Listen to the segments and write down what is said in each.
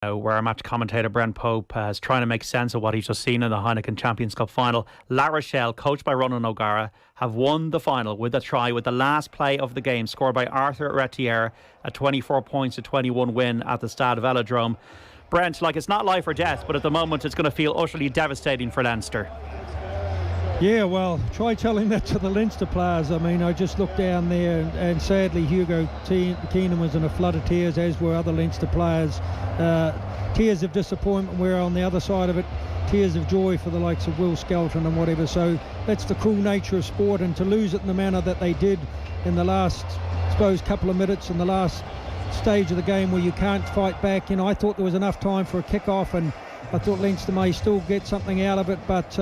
Where our match commentator Brent Pope is trying to make sense of what he's just seen in the Heineken Champions Cup final. La Rochelle, coached by Ronan O'Gara, have won the final with a try with the last play of the game scored by Arthur Retier, a 24 points to 21 win at the Stade Velodrome. Brent, it's not life or death, but at the moment it's going to feel utterly devastating for Leinster. Yeah, well, try telling that to the Leinster players. I mean, I just looked down there and sadly Hugo Keenan was in a flood of tears, as were other Leinster players. Tears of disappointment, where on the other side of it, tears of joy for the likes of Will Skelton and whatever. So that's the cruel nature of sport, and to lose it in the manner that they did in the last, I suppose, couple of minutes in the last stage of the game where you can't fight back. I thought there was enough time for a kick-off, and I thought Leinster may still get something out of it, but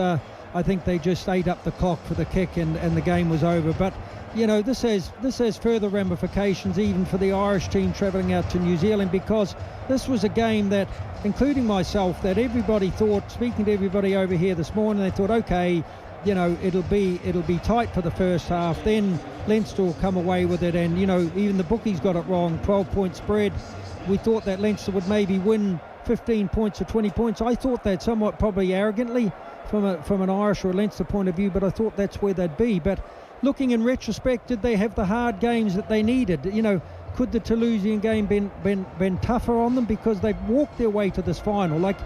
I think they just ate up the clock for the kick, and the game was over. But this has further ramifications even for the Irish team travelling out to New Zealand, because this was a game that, including myself, that everybody thought, speaking to everybody over here this morning, they thought, okay, it'll be tight for the first half, then Leinster will come away with it, and even the bookies got it wrong, 12-point spread. We thought that Leinster would maybe win 15 points or 20 points. I thought that somewhat probably arrogantly from an Irish or a Leinster point of view, but I thought that's where they'd be. But looking in retrospect, did they have the hard games that they needed? Could the Toulousian game been tougher on them, because they've walked their way to this final like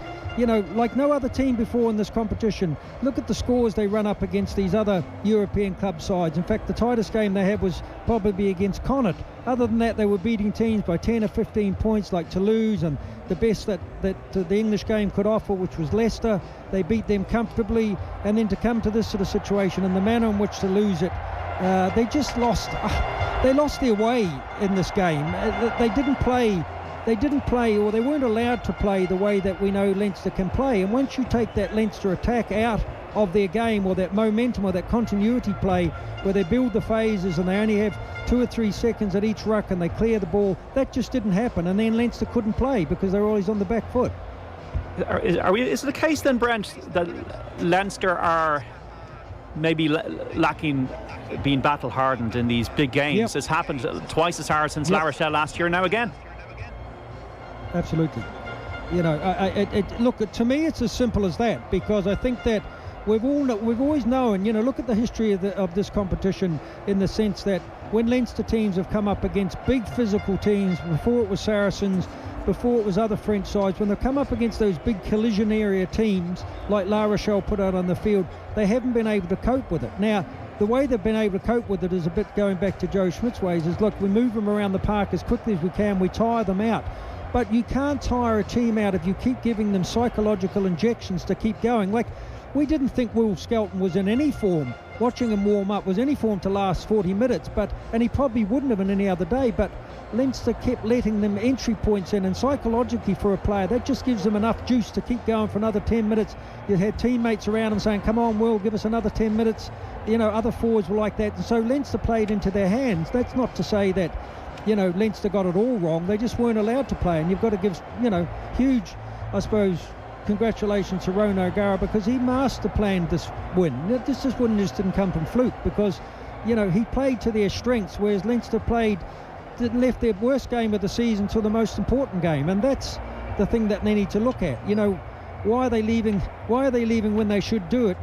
no other team before in this competition? Look at the scores they run up against these other European club sides. In fact, the tightest game they had was probably against Connacht. Other than that, they were beating teams by 10 or 15 points like Toulouse, and the best that the English game could offer, which was Leicester. They beat them comfortably, and then to come to this sort of situation and the manner in which to lose it, they just lost. They lost their way in this game. They didn't play, or they weren't allowed to play the way that we know Leinster can play. And once you take that Leinster attack out of their game, or that momentum or that continuity play where they build the phases and they only have 2 or 3 seconds at each ruck and they clear the ball, that just didn't happen. And then Leinster couldn't play because they were always on the back foot. Is it the case then, Brent, that Leinster are maybe lacking being battle hardened in these big games? Yep. It's happened twice as hard since La Rochelle last year, now again. Absolutely. Look, to me it's as simple as that, because I think that we've always known, look at the history of this competition, in the sense that when Leinster teams have come up against big physical teams, before it was Saracens, before it was other French sides, when they've come up against those big collision area teams like La Rochelle put out on the field, they haven't been able to cope with it. Now, the way they've been able to cope with it is a bit going back to Joe Schmidt's ways, is look, we move them around the park as quickly as we can, we tire them out. But you can't tire a team out if you keep giving them psychological injections to keep going. Like, we didn't think Will Skelton was in any form, watching him warm up, was any form to last 40 minutes, and he probably wouldn't have in any other day, but Leinster kept letting them entry points in, and psychologically for a player, that just gives them enough juice to keep going for another 10 minutes. You had teammates around them saying, come on, Will, give us another 10 minutes. Other forwards were like that, and so Leinster played into their hands. That's not to say that Leinster got it all wrong. They just weren't allowed to play, and you've got to give huge, I suppose, congratulations to Ronan O'Gara, because he master-planned this win. This win just didn't come from fluke, because he played to their strengths, whereas Leinster left their worst game of the season to the most important game, and that's the thing that they need to look at. Why are they leaving when they should do it?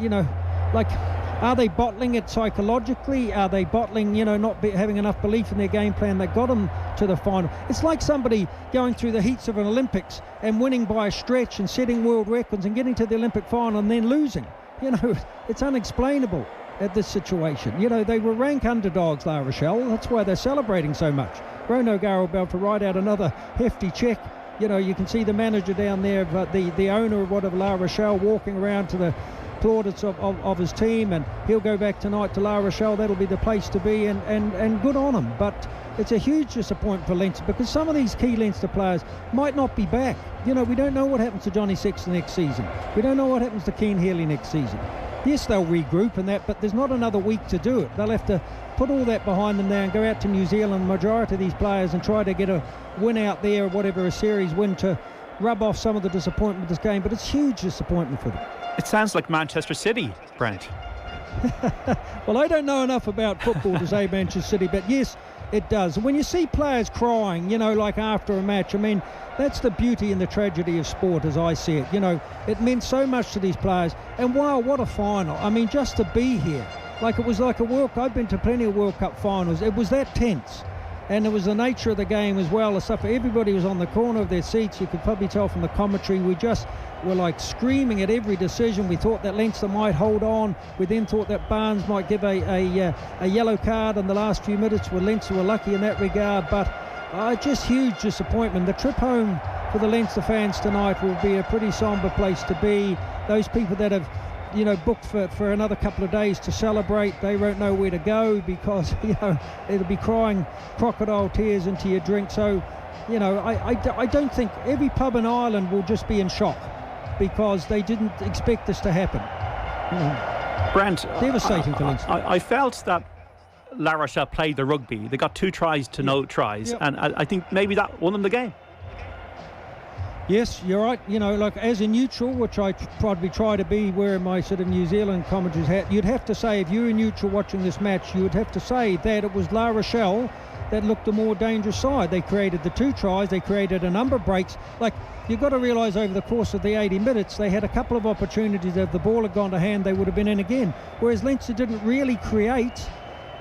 Are they bottling it psychologically? Are they bottling, not having enough belief in their game plan that got them to the final? It's like somebody going through the heats of an Olympics and winning by a stretch and setting world records and getting to the Olympic final and then losing. It's unexplainable at this situation. They were rank underdogs, La Rochelle. That's why they're celebrating so much. Ronan O'Gara will be able to write out another hefty cheque. You can see the manager down there, the owner of whatever, La Rochelle, walking around to the plaudits of his team, and he'll go back tonight to La Rochelle. That'll be the place to be, and good on him. But it's a huge disappointment for Leinster, because some of these key Leinster players might not be back. We don't know what happens to Johnny Sexton next season. We don't know what happens to Keane Healy next season. Yes, they'll regroup and that, but there's not another week to do it. They'll have to put all that behind them now and go out to New Zealand, the majority of these players, and try to get a win out there, or whatever, a series win, to rub off some of the disappointment of this game. But it's huge disappointment for them. It sounds like Manchester City, Brent. Well, I don't know enough about football to say Manchester City, but yes, It does. When you see players crying, like after a match, I mean, that's the beauty and the tragedy of sport as I see it. It meant so much to these players. And wow, what a final. I mean, just to be here. Like it was like a World Cup. I've been to plenty of World Cup finals. It was that tense. And it was the nature of the game as well. The stuff. Everybody was on the corner of their seats. You could probably tell from the commentary. We just were like screaming at every decision. We thought that Leinster might hold on. We then thought that Barnes might give a yellow card in the last few minutes. Well, Leinster were lucky in that regard. But just huge disappointment. The trip home for the Leinster fans tonight will be a pretty sombre place to be. Those people that have booked for another couple of days to celebrate, they won't know where to go because it'll be crying crocodile tears into your drink. So I don't think every pub in Ireland will just be in shock because they didn't expect this to happen. Brent, devastating for Leinster. I felt that La Rochelle played the rugby. They got 2 tries to no tries, and I think maybe that won them the game. Yes, you're right. Like as a neutral, which I probably try to be wearing my sort of New Zealand commentator's hat, you'd have to say, if you were neutral watching this match, you would have to say that it was La Rochelle that looked the more dangerous side. They created the 2 tries, they created a number of breaks. Like, you've got to realise over the course of the 80 minutes, they had a couple of opportunities. If the ball had gone to hand, they would have been in again. Whereas Leinster didn't really create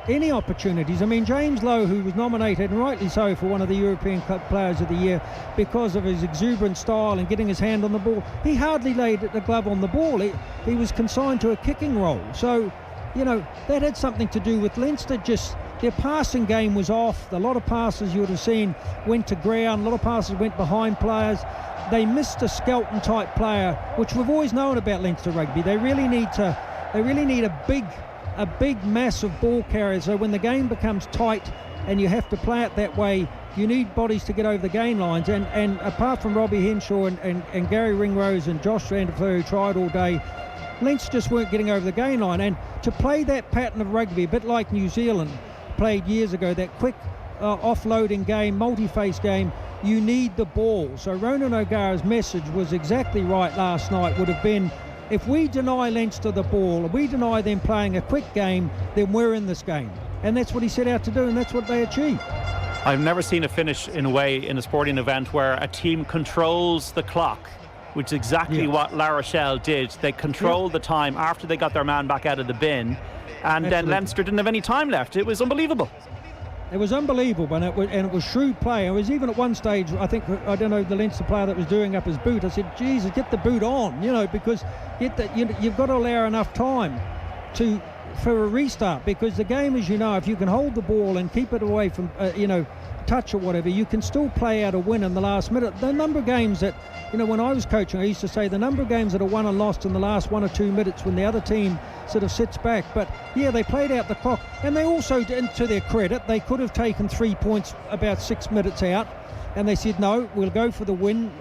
any opportunities. I mean, James Lowe, who was nominated, and rightly so, for one of the European Cup Players of the Year because of his exuberant style and getting his hand on the ball, he hardly laid the glove on the ball. He was consigned to a kicking role. So, that had something to do with Leinster. Just their passing game was off. A lot of passes you would have seen went to ground. A lot of passes went behind players. They missed a Skelton type player, which we've always known about Leinster rugby. They really need a big massive ball carrier. So when the game becomes tight and you have to play it that way, you need bodies to get over the gain lines. And apart from Robbie Henshaw and Gary Ringrose and Josh Vanderfleur, who tried all day, Leinster just weren't getting over the gain line. And to play that pattern of rugby, a bit like New Zealand played years ago, that quick offloading game, multi-face game, you need the ball. So Ronan O'Gara's message was exactly right last night, would have been, if we deny Leinster the ball, if we deny them playing a quick game, then we're in this game. And that's what he set out to do, and that's what they achieved. I've never seen a finish in a sporting event where a team controls the clock, which is exactly what La Rochelle did. They controlled the time after they got their man back out of the bin, and then Leinster didn't have any time left. It was unbelievable. It was unbelievable, and it was shrewd play. It was even at one stage, I don't know, the Leinster player that was doing up his boot, I said, Jesus, get the boot on, because you've got to allow enough time for a restart, because the game, as you know, if you can hold the ball and keep it away from, touch or whatever, you can still play out a win in the last minute. The number of games that, when I was coaching, I used to say the number of games that are won and lost in the last 1 or 2 minutes when the other team sort of sits back. But yeah, they played out the clock, and they also, to their credit, they could have taken 3 points about 6 minutes out, and they said no, we'll go for the win,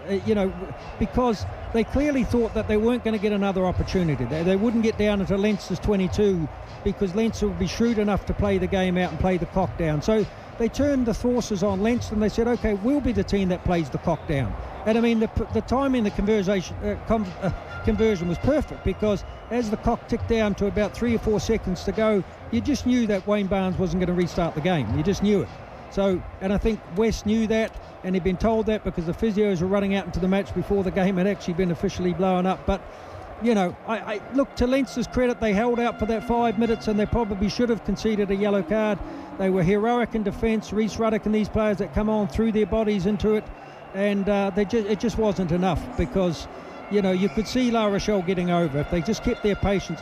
because they clearly thought that they weren't going to get another opportunity. They wouldn't get down into Leinster's 22 because Leinster would be shrewd enough to play the game out and play the clock down. So they turned the forces on Leinster, and they said, okay, we'll be the team that plays the clock down. And I mean, the timing, the conversion was perfect, because as the clock ticked down to about 3 or 4 seconds to go, you just knew that Wayne Barnes wasn't going to restart the game. You just knew it. So, and I think West knew that, and he'd been told that because the physios were running out into the match before the game had actually been officially blown up. But I look, to Leinster's credit, they held out for that 5 minutes, and they probably should have conceded a yellow card. They were heroic in defence. Reece Ruddock and these players that come on threw their bodies into it, and it just wasn't enough, because you could see La Rochelle getting over if they just kept their patience.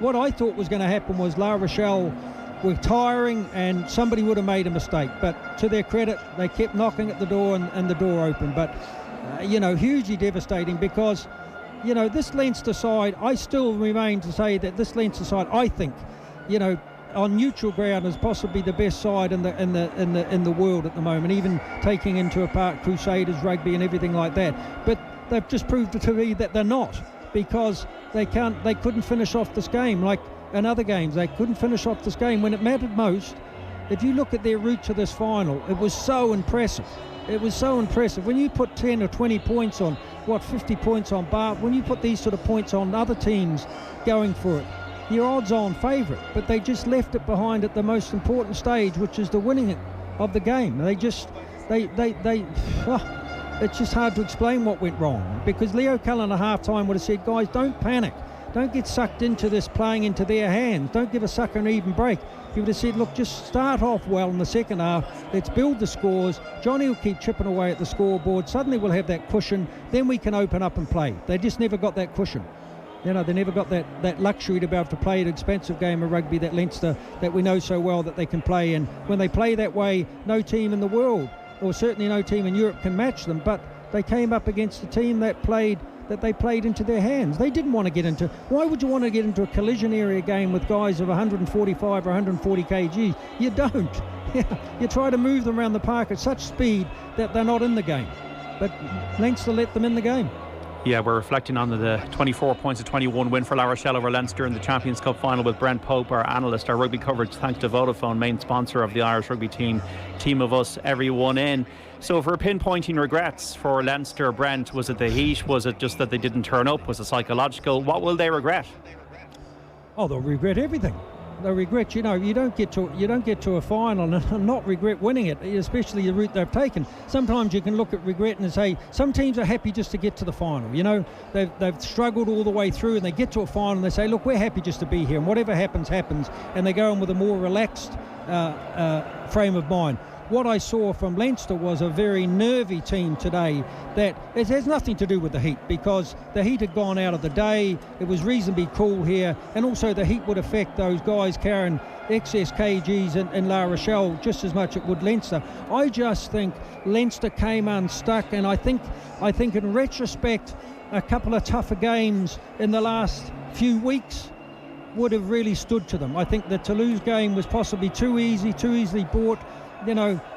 What I thought was going to happen was La Rochelle were tiring and somebody would have made a mistake, but to their credit, they kept knocking at the door, and the door opened. But hugely devastating, because this Leinster side, I still remain to say that this Leinster side, I think, on neutral ground, is possibly the best side in the world at the moment, even taking into account Crusaders rugby and everything like that. But they've just proved to me that they're not, because they couldn't finish off this game like in other games. They couldn't finish off this game when it mattered most. If you look at their route to this final, it was so impressive. It was so impressive. When you put 10 or 20 points on, 50 points on Bath, when you put these sort of points on other teams going for it, your odds-on favourite, but they just left it behind at the most important stage, which is the winning of the game. It's just hard to explain what went wrong, because Leo Cullen at half-time would have said, guys, don't panic. Don't get sucked into this, playing into their hands. Don't give a sucker an even break. He would have said, look, just start off well in the second half. Let's build the scores. Johnny will keep chipping away at the scoreboard. Suddenly we'll have that cushion. Then we can open up and play. They just never got that cushion. They never got that luxury to be able to play an expensive game of rugby, that Leinster that we know so well that they can play. And when they play that way, no team in the world, or certainly no team in Europe, can match them. But they came up against a team that they played into their hands. They didn't want to get into. Why would you want to get into a collision area game with guys of 145 or 140 kg? You don't. You try to move them around the park at such speed that they're not in the game. But Leinster let them in the game. Yeah, we're reflecting on the 24 points to 21 win for La Rochelle over Leinster in the Champions Cup final with Brent Pope, our analyst. Our rugby coverage thanks to Vodafone, main sponsor of the Irish rugby team of us, everyone in. So if we're pinpointing regrets for Leinster, Brent, was it the heat? Was it just that they didn't turn up? Was it psychological? What will they regret? Oh, they'll regret everything. They'll regret, you don't get to a final and not regret winning it, especially the route they've taken. Sometimes you can look at regret and say some teams are happy just to get to the final. They've struggled all the way through, and they get to a final and they say, look, we're happy just to be here, and whatever happens, happens, and they go on with a more relaxed frame of mind. What I saw from Leinster was a very nervy team today. That it has nothing to do with the heat, because the heat had gone out of the day. It was reasonably cool here, and also the heat would affect those guys carrying excess kgs in La Rochelle just as much as it would Leinster. I just think Leinster came unstuck, and I think in retrospect, a couple of tougher games in the last few weeks would have really stood to them. I think the Toulouse game was possibly too easily bought.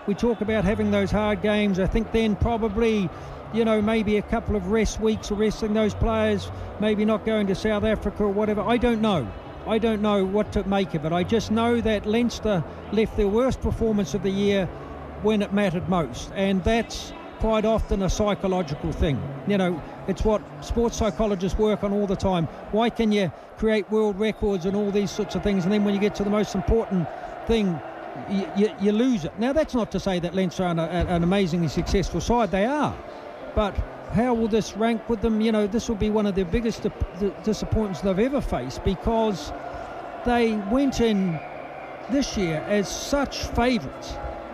We talk about having those hard games. I think then probably, maybe a couple of rest weeks or resting those players, maybe not going to South Africa or whatever. I don't know what to make of it. I just know that Leinster left their worst performance of the year when it mattered most, and that's quite often a psychological thing. It's what sports psychologists work on all the time. Why can you create world records and all these sorts of things, and then when you get to the most important thing, you lose it? Now, that's not to say that Leinster are an amazingly successful side. They are. But how will this rank with them? This will be one of the biggest disappointments they've ever faced, because they went in this year as such favourites.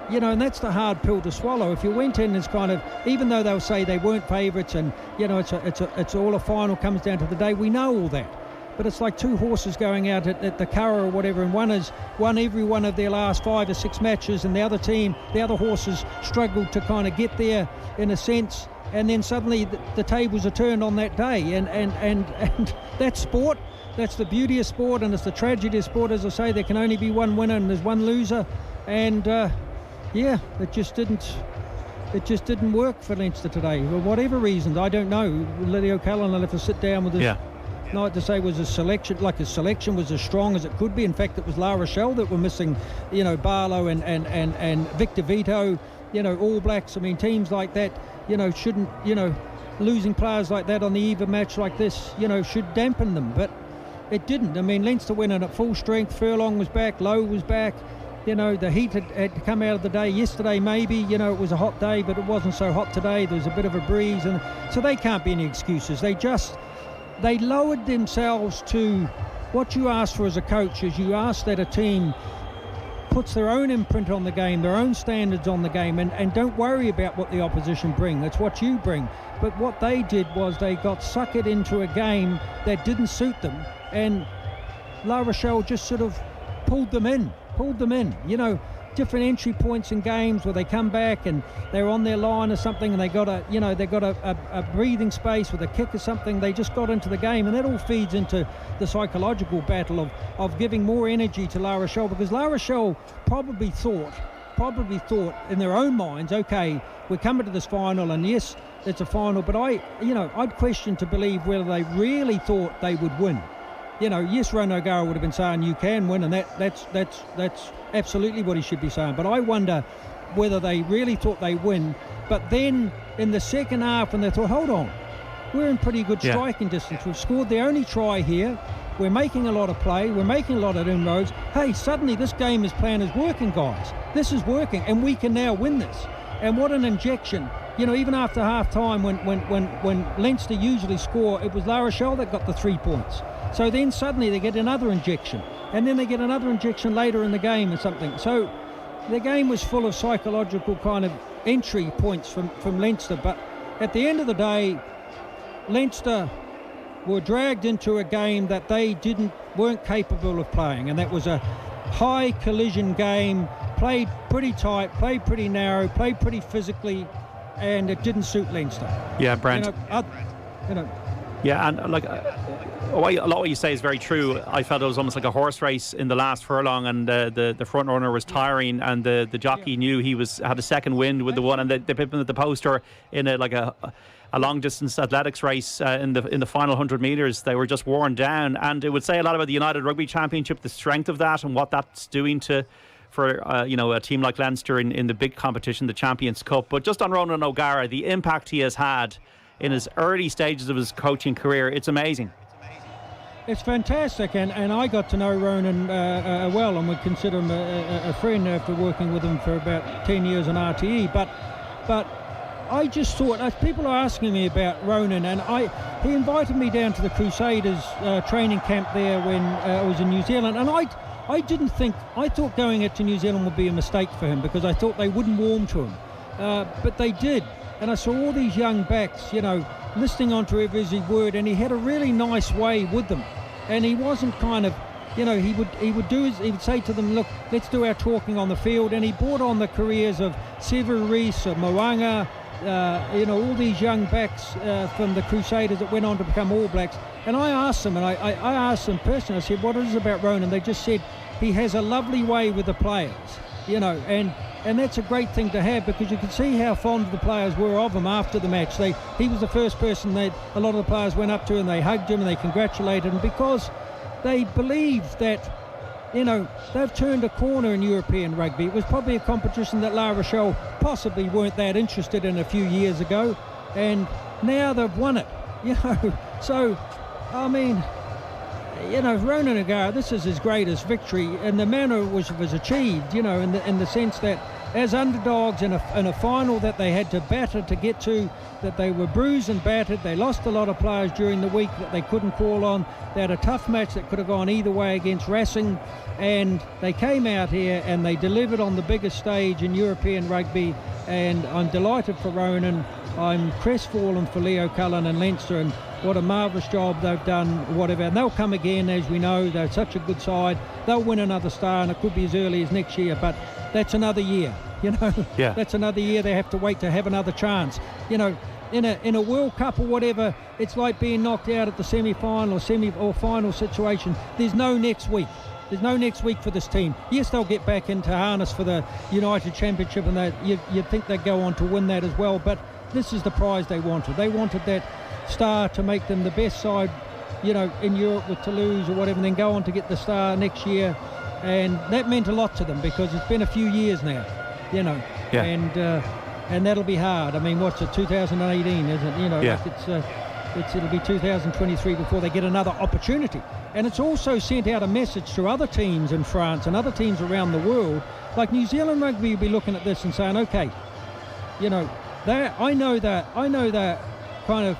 And that's the hard pill to swallow. If you went in as kind of, even though they'll say they weren't favourites, and it's all a final comes down to the day, we know all that. But it's like two horses going out at the Curragh or whatever, and one has won every one of their last 5 or 6 matches, and the other horses struggled to kind of get there in a sense, and then suddenly the tables are turned on that day, and that's sport. That's the beauty of sport, and it's the tragedy of sport. As I say, there can only be one winner and there's one loser, and it just didn't work for Leinster today for whatever reasons. I don't know. Leo Cullen will have to sit down with his night to say was his selection was as strong as it could be. In fact, it was La Rochelle that were missing, Barlow and Victor Vito, All Blacks. I mean, teams like that, shouldn't, losing players like that on the eve of a match like this, should dampen them. But it didn't. I mean, Leinster went in at full strength. Furlong was back, Lowe was back. The heat had come out of the day yesterday, maybe. It was a hot day, but it wasn't so hot today. There was a bit of a breeze, and so they can't be any excuses. They lowered themselves to what you ask for as a coach, is you ask that a team puts their own imprint on the game, their own standards on the game, and don't worry about what the opposition bring. That's what you bring. But what they did was they got suckered into a game that didn't suit them, and La Rochelle just sort of pulled them in. Different entry points in games where they come back and they're on their line or something, and they got a breathing space with a kick or something. They just got into the game, and that all feeds into the psychological battle of giving more energy to La Rochelle, because La Rochelle probably thought in their own minds, okay, we're coming to this final, and yes, it's a final, but I'd question to believe whether they really thought they would win. Yes, Ronan O'Gara would have been saying you can win, and that's absolutely what he should be saying. But I wonder whether they really thought they win. But then in the second half, when they thought, hold on, we're in pretty good striking distance. We've scored the only try here. We're making a lot of play. We're making a lot of inroads. Hey, suddenly this game plan is working, guys. This is working, and we can now win this. And what an injection. Even after half-time, when Leinster usually score, it was La Rochelle that got the 3 points. So then suddenly they get another injection. And then they get another injection later in the game or something. So the game was full of psychological kind of entry points from Leinster. But at the end of the day, Leinster were dragged into a game that they weren't capable of playing, and that was a high collision game, played pretty tight, played pretty narrow, played pretty physically, and it didn't suit Leinster. Yeah, Brent. Yeah, and a lot of what you say is very true. I felt it was almost like a horse race in the last furlong, and the front runner was tiring, and the jockey knew he had a second wind with the one, and they put him at the poster in a long distance athletics race in the final 100 metres. They were just worn down, and it would say a lot about the United Rugby Championship, the strength of that, and what that's doing for a team like Leinster in the big competition, the Champions Cup. But just on Ronan O'Gara, the impact he has had in his early stages of his coaching career, it's amazing. It's fantastic, and I got to know Ronan well, and would consider him a friend after working with him for about 10 years on RTE. But I just thought, as people are asking me about Ronan, and he invited me down to the Crusaders training camp there when I was in New Zealand, and I thought going out to New Zealand would be a mistake for him, because I thought they wouldn't warm to him, but they did. And I saw all these young backs, listening onto every word, and he had a really nice way with them. And he wasn't kind of, he would say to them, look, let's do our talking on the field. And he brought on the careers of Sevu Reece, Moanga, all these young backs from the Crusaders that went on to become All Blacks. And I asked them, and I asked them personally, I said, what is it about Ronan? They just said he has a lovely way with the players, and that's a great thing to have, because you could see how fond the players were of him after the match. He was the first person that a lot of the players went up to, and they hugged him and they congratulated him, because they believed that, they've turned a corner in European rugby. It was probably a competition that La Rochelle possibly weren't that interested in a few years ago, and now they've won it. So, I mean, Ronan O'Gara, this is his greatest victory, and the manner was achieved, in the sense that as underdogs in a final that they had to batter to get to, that they were bruised and battered. They lost a lot of players during the week that they couldn't call on. They had a tough match that could have gone either way against Racing, and they came out here and they delivered on the biggest stage in European rugby, and I'm delighted for Ronan. I'm crestfallen for Leo Cullen and Leinster, and what a marvellous job they've done, whatever. And they'll come again, as we know. They're such a good side. They'll win another star, and it could be as early as next year, but that's another year, Yeah. That's another year. They have to wait to have another chance. In a World Cup or whatever, it's like being knocked out at the semi-final or final situation. There's no next week. There's no next week for this team. Yes, they'll get back into harness for the United Championship, and you'd think they'd go on to win that as well, but this is the prize they wanted. They wanted that star to make them the best side, in Europe with Toulouse or whatever, and then go on to get the star next year. And that meant a lot to them, because it's been a few years now, Yeah. And that'll be hard. I mean, what's it, 2018, isn't it? Yeah. It'll be 2023 before they get another opportunity. And it's also sent out a message to other teams in France and other teams around the world. Like New Zealand rugby will be looking at this and saying, okay, I know that kind of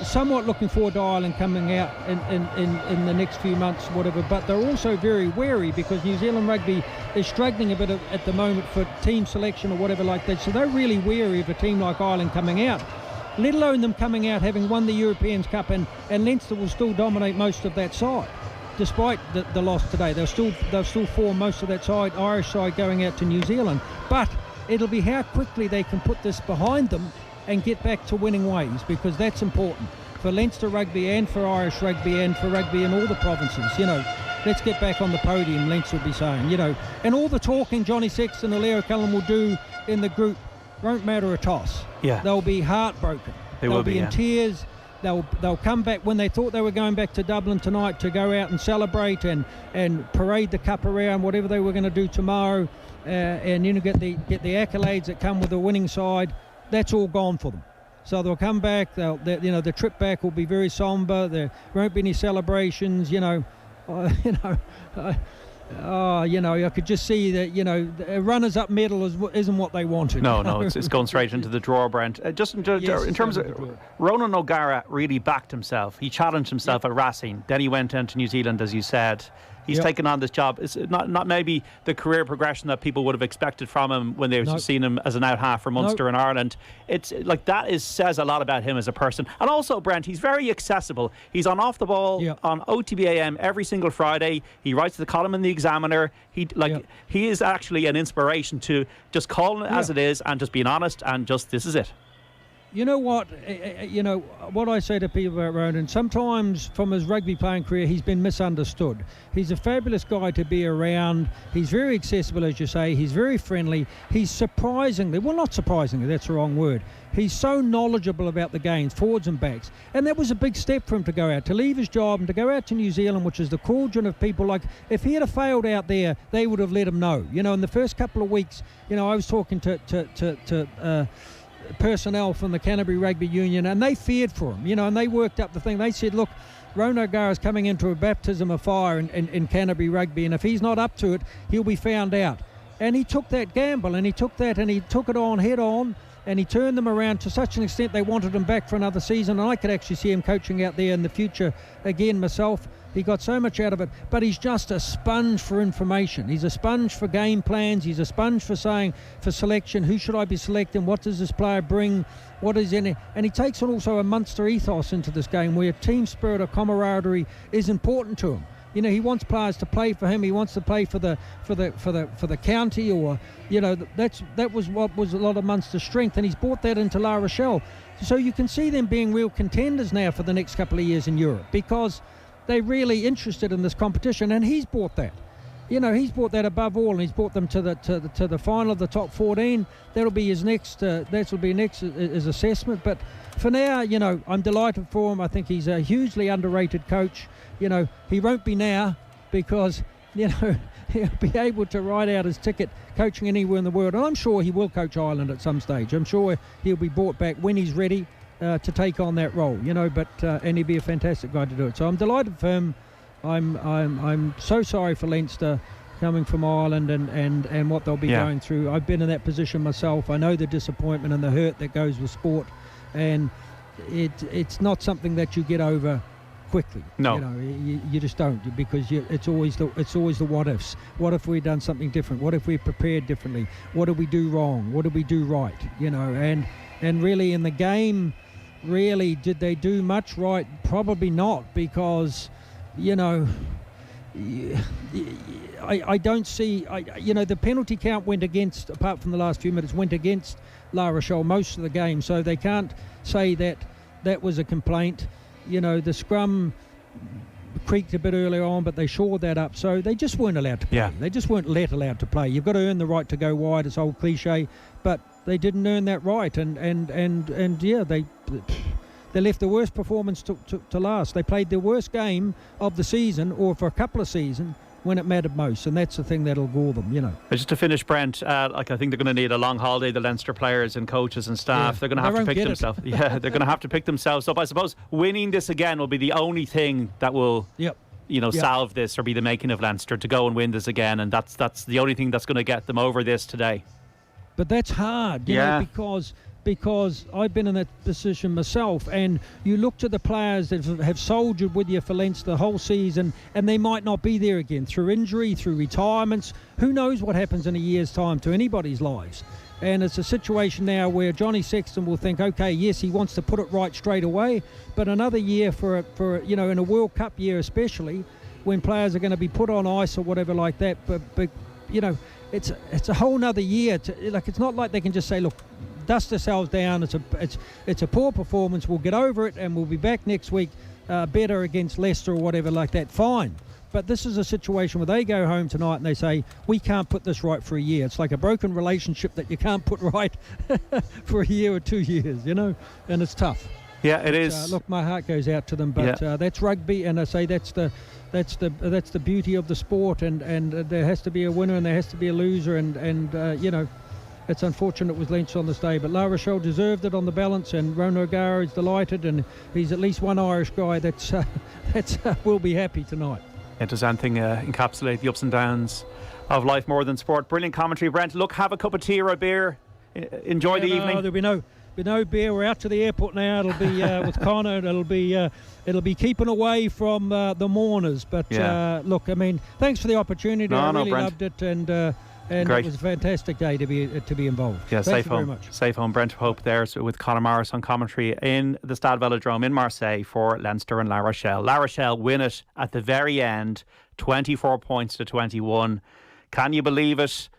somewhat looking forward to Ireland coming out in the next few months, whatever, but they're also very wary, because New Zealand rugby is struggling a bit at the moment for team selection or whatever like that, so they're really wary of a team like Ireland coming out, let alone them coming out having won the Europeans Cup, and Leinster will still dominate most of that side. Despite the loss today, they'll still form most of that side, Irish side, going out to New Zealand, but it'll be how quickly they can put this behind them and get back to winning ways, because that's important for Leinster rugby and for Irish rugby and for rugby in all the provinces. Let's get back on the podium, Leinster will be saying, and all the talking Johnny Sexton and Leo Cullen will do in the group won't matter a toss. Yeah. They'll be heartbroken. They'll be in tears. They'll come back when they thought they were going back to Dublin tonight to go out and celebrate and parade the cup around, whatever they were going to do tomorrow, and get the accolades that come with the winning side. That's all gone for them. So they'll come back. The trip back will be very somber. There won't be any celebrations. I could just see that, the runners-up medal isn't what they wanted. No, it's going straight into the drawer, Brent. In terms of Ronan O'Gara really backed himself. He challenged himself at Racing. Then he went into New Zealand, as you said. He's taken on this job. It's not maybe the career progression that people would have expected from him when they've seen him as an out half for Munster and Ireland. It's like that says a lot about him as a person. And also, Brent, he's very accessible. He's on Off the Ball on OTB AM every single Friday. He writes the column in the Examiner. He is actually an inspiration to just calling it as it is and just being honest and just this is it. You know what? What I say to people about Ronan, sometimes from his rugby playing career, he's been misunderstood. He's a fabulous guy to be around. He's very accessible, as you say. He's very friendly. He's surprisingly, well, not surprisingly, that's the wrong word. He's so knowledgeable about the games, forwards and backs. And that was a big step for him to go out, to leave his job and to go out to New Zealand, which is the cauldron of people. Like, if he had failed out there, they would have let him know. In the first couple of weeks, I was talking to personnel from the Canterbury Rugby Union, and they feared for him, and they worked up the thing. They said, look, Ronan O'Gara is coming into a baptism of fire in Canterbury Rugby, and if he's not up to it, he'll be found out. And he took that gamble, and he took it on head on, and he turned them around to such an extent they wanted him back for another season. And I could actually see him coaching out there in the future again myself. He got so much out of it, but he's just a sponge for information. He's a sponge for game plans. He's a sponge for selection. Who should I be selecting? What does this player bring? What is in it? And he takes on also a Munster ethos into this game, where team spirit or camaraderie is important to him. He wants players to play for him. He wants to play for the county, or that was what was a lot of Munster's strength, and he's brought that into La Rochelle. So you can see them being real contenders now for the next couple of years in Europe, because they're really interested in this competition, and he's brought that. He's brought that above all, and he's brought them to the final of the top 14. That'll be his next. His assessment. But for now, I'm delighted for him. I think he's a hugely underrated coach. He won't be now, because he'll be able to ride out his ticket coaching anywhere in the world, and I'm sure he will coach Ireland at some stage. I'm sure he'll be brought back when he's ready to take on that role, and he'd be a fantastic guy to do it. So I'm delighted for him. I'm so sorry for Leinster coming from Ireland and what they'll be going through. I've been in that position myself. I know the disappointment and the hurt that goes with sport, and it's not something that you get over quickly. No, you just don't, because it's always the what ifs. What if we'd done something different? What if we prepared differently? What did we do wrong? What did we do right? And really in the game, really did they do much right? Probably not, because I don't see, the penalty count went against, apart from the last few minutes, went against La Rochelle most of the game, so they can't say that was a complaint. The scrum creaked a bit earlier on, but they shored that up, so they just weren't allowed to play. They just weren't allowed to play. You've got to earn the right to go wide, it's old cliche, but they didn't earn that right, and they left the worst performance to last. They played their worst game of the season, or for a couple of seasons, when it mattered most, and that's the thing that'll gore them, Just to finish, Brent, I think they're going to need a long holiday, the Leinster players and coaches and staff. They're going to have to pick themselves. They're going to have to pick themselves up. I suppose winning this again will be the only thing that will salve this, or be the making of Leinster, to go and win this again, and that's the only thing that's going to get them over this today. But that's hard, you know, because I've been in that position myself, and you look to the players that have soldiered with you for Leinster the whole season, and they might not be there again through injury, through retirements. Who knows what happens in a year's time to anybody's lives? And it's a situation now where Johnny Sexton will think, okay, yes, he wants to put it right straight away, but another year for in a World Cup year especially, when players are going to be put on ice or whatever like that, but it's a whole nother year. It's not like they can just say, look, dust ourselves down, it's a poor performance, we'll get over it and we'll be back next week better against Leicester or whatever like that. Fine. But this is a situation where they go home tonight and they say, we can't put this right for a year. It's like a broken relationship that you can't put right for a year or 2 years, and it's tough. Yeah, it is. Look, my heart goes out to them, but that's rugby, and I say that's the beauty of the sport, and there has to be a winner and there has to be a loser, and it's unfortunate with Leinster on this day, but La Rochelle deserved it on the balance, and Ronan O'Gara is delighted, and he's at least one Irish guy that's will be happy tonight. Does anything encapsulate the ups and downs of life more than sport? Brilliant commentary, Brent. Look, have a cup of tea or a beer. Enjoy the evening. There'll be no beer. We're out to the airport now. It'll be with Connor. It'll be keeping away from the mourners. But look, I mean, thanks for the opportunity. I really loved it, and it was a fantastic day to be involved. Yeah, Thank you very much. Safe home. Brent Pope there with Conor Morris on commentary in the Stade Velodrome in Marseille for Leinster and La Rochelle. La Rochelle win it at the very end, 24 points to 21. Can you believe it?